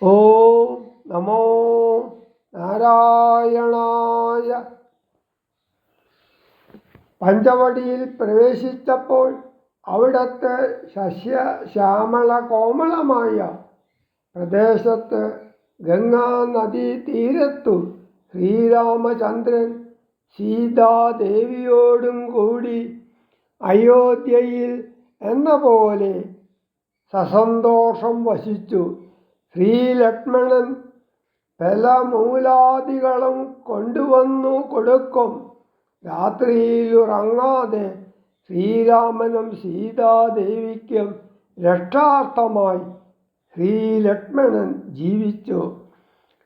ഓം നമോ നാരായണായ. പഞ്ചവടിയിൽ പ്രവേശിച്ചപ്പോൾ അവിടത്തെ സസ്യശ്യാമള കോമളമായ പ്രദേശത്ത് ഗംഗാനദീ തീരത്തു ശ്രീരാമചന്ദ്രൻ സീതാദേവിയോടും കൂടി അയോധ്യയിൽ എന്ന പോലെ സസന്തോഷം വസിച്ചു. ശ്രീലക്ഷ്മണൻ ഫലമൂലാദികളും കൊണ്ടുവന്നു കൊടുക്കും. രാത്രിയിലുറങ്ങാതെ ശ്രീരാമനും സീതാദേവിക്കും രക്ഷാർത്ഥമായി ശ്രീലക്ഷ്മണൻ ജീവിച്ചു.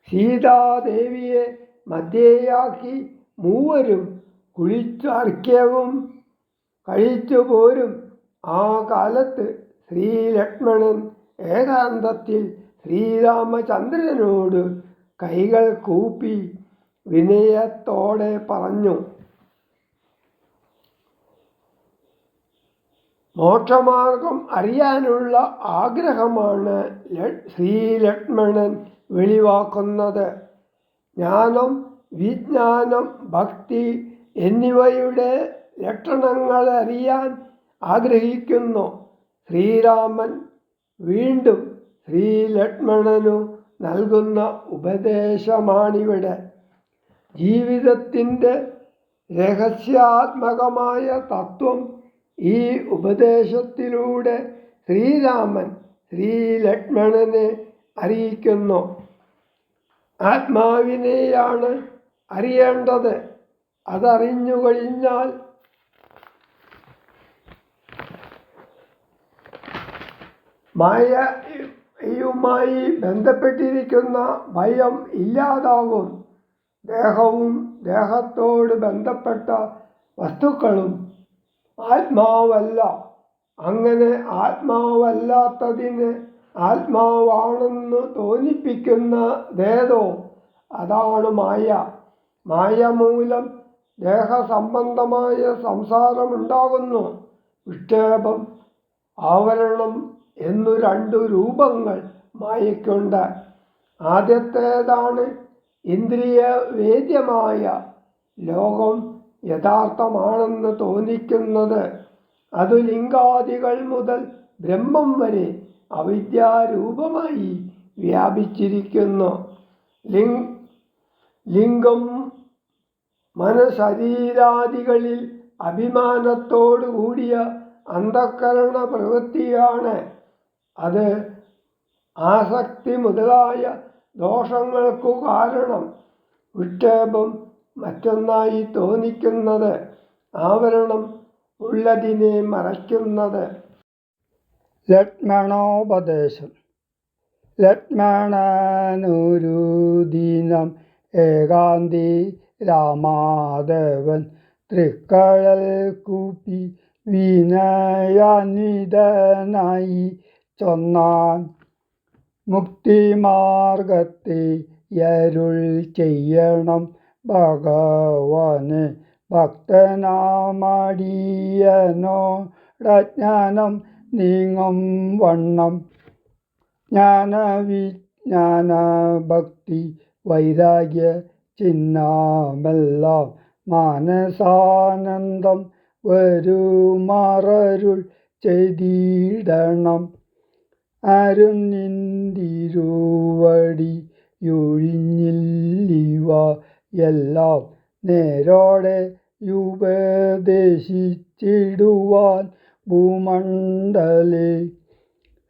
സീതാദേവിയെ മധ്യയാക്കി മൂവരും കുളിച്ചർഘ്യവും കഴിച്ചു പോരും. ആ കാലത്ത് ശ്രീലക്ഷ്മണൻ ഏകാന്തത്തിൽ ശ്രീരാമചന്ദ്രനോട് കൈകൾ കൂപ്പി വിനയത്തോടെ പറഞ്ഞു: മോക്ഷമാർഗം അറിയാനുള്ള ആഗ്രഹമാണ് ശ്രീലക്ഷ്മണൻ വെളിവാക്കുന്നത്. ജ്ഞാനം, വിജ്ഞാനം, ഭക്തി എന്നിവയുടെ ലക്ഷണങ്ങൾ അറിയാൻ ആഗ്രഹിക്കുന്നു. ശ്രീരാമൻ വീണ്ടും ശ്രീലക്ഷ്മണനു നൽകുന്ന ഉപദേശമാണിവിടെ. ജീവിതത്തിൻ്റെ രഹസ്യാത്മകമായ തത്വം ഈ ഉപദേശത്തിലൂടെ ശ്രീരാമൻ ശ്രീലക്ഷ്മണനെ അറിയിക്കുന്നു. ആത്മാവിനെയാണ് അറിയേണ്ടത്. അതറിഞ്ഞു കഴിഞ്ഞാൽ മായയുമായി ബന്ധപ്പെട്ടിരിക്കുന്ന ഭയം ഇല്ലാതാകും. ദേഹവും ദേഹത്തോട് ബന്ധപ്പെട്ട വസ്തുക്കളും ആത്മാവല്ല. അങ്ങനെ ആത്മാവല്ലാത്തതിന് ആത്മാവാണെന്ന് തോന്നിപ്പിക്കുന്നതേതോ അതാണ് മായ. മായ മൂലം ദേഹസംബന്ധമായ സംസാരമുണ്ടാകുന്നു. വിക്ഷേപം, ആവരണം എന്നു രണ്ടു രൂപങ്ങൾ മായയ്ക്കുണ്ട്. ആദ്യത്തേതാണ് ഇന്ദ്രിയവേദ്യമായ ലോകം യഥാർത്ഥമാണെന്ന് തോന്നിക്കുന്നത്. അതു ലിംഗാദികൾ മുതൽ ബ്രഹ്മം വരെ അവിദ്യാരൂപമായി വ്യാപിച്ചിരിക്കുന്നു. ലിംഗം മനഃശരീരാദികളിൽ അഭിമാനത്തോടു കൂടിയ അന്ധഃകരണ പ്രവൃത്തിയാണ്. അത് ആസക്തി മുതലായ ദോഷങ്ങൾക്കു കാരണം. വിക്ഷേപം മറ്റൊന്നായി തോന്നിക്കുന്നത്, ആവരണം ഉള്ളതിനെ മറയ്ക്കുന്നത്. ലക്ഷ്മണോപദേശം. ലക്ഷ്മണനൊരു ദിനം ഏകാന്തി രാമാദേവൻ തൃക്കഴൽ കൂപ്പി വിനയാന്വിതനായി ചൊന്നാൻ: മുക്തിമാർഗത്തെ യരുൾ ചെയ്യണം ഭഗവാന് ഭക്തനാമടിയനോടജ്ഞാനം നീങ്ങും വണ്ണം. ജ്ഞാനവിജ്ഞാന ഭക്തി വൈരാഗ്യ ചിഹ്നമെല്ലാം മാനസാനന്ദം വരുമാറരുൾ ചെയ്തിടണം. ആരും നിന്തിരുവടിയൊഴിഞ്ഞില്ലിവ എല്ലാം നേരോടെ ഉപദേശിച്ചിടുവാൻ ഭൂമണ്ഡലേ.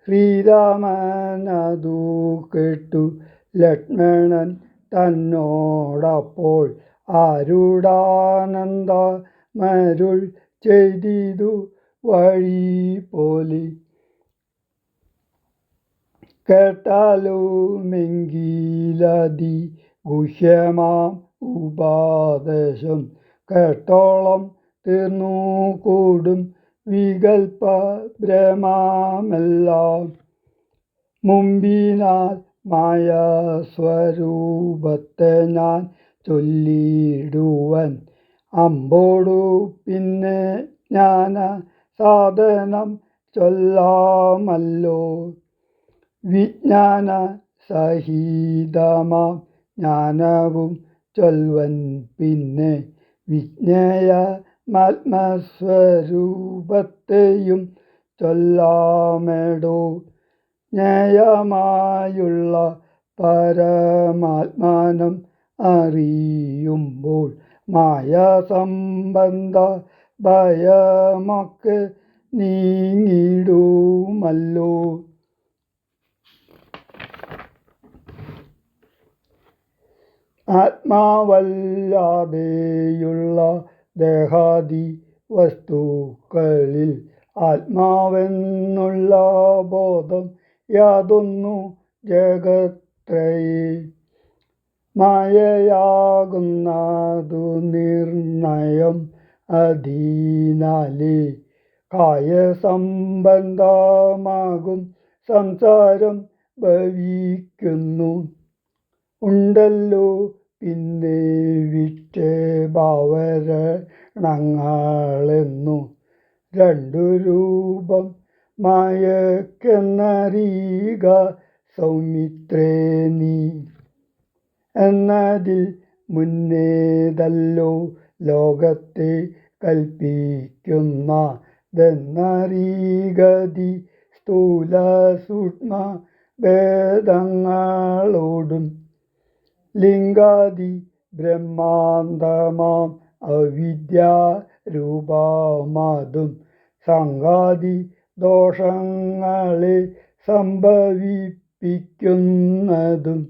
ശ്രീരാമനതു കേട്ടു ലക്ഷ്മണൻ തന്നോടപ്പോൾ ആരുടാനന്ദമരുൾ ചെയ്തിതു വഴി പോലെ. കേട്ടാലുമെങ്കിലതി ഗുഹ്യമാം ഉപദേശം കേട്ടോളം തീർന്നു കൂടും വികൽപ്പ ഭ്രമമെല്ലാം. മുമ്പിനാൽ മായ സ്വരൂപത്തെ ഞാൻ ചൊല്ലിടുവൻ അമ്പോടു പിന്നെ ജ്ഞാന സാധനം ചൊല്ലാമല്ലോ. വിജ്ഞാന സഹിതമാം ജ്ഞാനവും ചൊൽവൻ പിന്നെ വിജ്ഞേയമാത്മസ്വരൂപത്തെയും ചൊല്ലാമെടോ. ജ്ഞേയമായുള്ള പരമാത്മാനം അറിയുമ്പോൾ മായ സംബന്ധ ഭയമൊക്കെ നീങ്ങിടുമല്ലോ. ആത്മാവല്ലാതെയുള്ള ദേഹാദി വസ്തുക്കളിൽ ആത്മാവെന്നുള്ള ബോധം യാതൊന്നു ജഗത്രയേ. മായയാകുന്നതു നിർണയം അതിനാലേ കായസംബന്ധമാകും സംസാരം ഭവിക്കുന്നു. ഉണ്ടല്ലോ പിന്നെ വിക്ഷേപാവരണങ്ങളെന്നു രണ്ടു രൂപം മായക്കെന്നറിയുക സൗമിത്രേ നീ. എന്നതിൽ മുന്നേതല്ലോ ലോകത്തെ കൽപ്പിക്കുന്നതെന്നറിയുകതി സ്ഥൂല സൂക്ഷ്മ ഭേദങ്ങളോടും ലിംഗാദി ബ്രഹ്മാന്തമാം അവിദ്യാരൂപമതും സംഘാദി ദോഷങ്ങളെ സംഭവിപ്പിക്കുന്നതും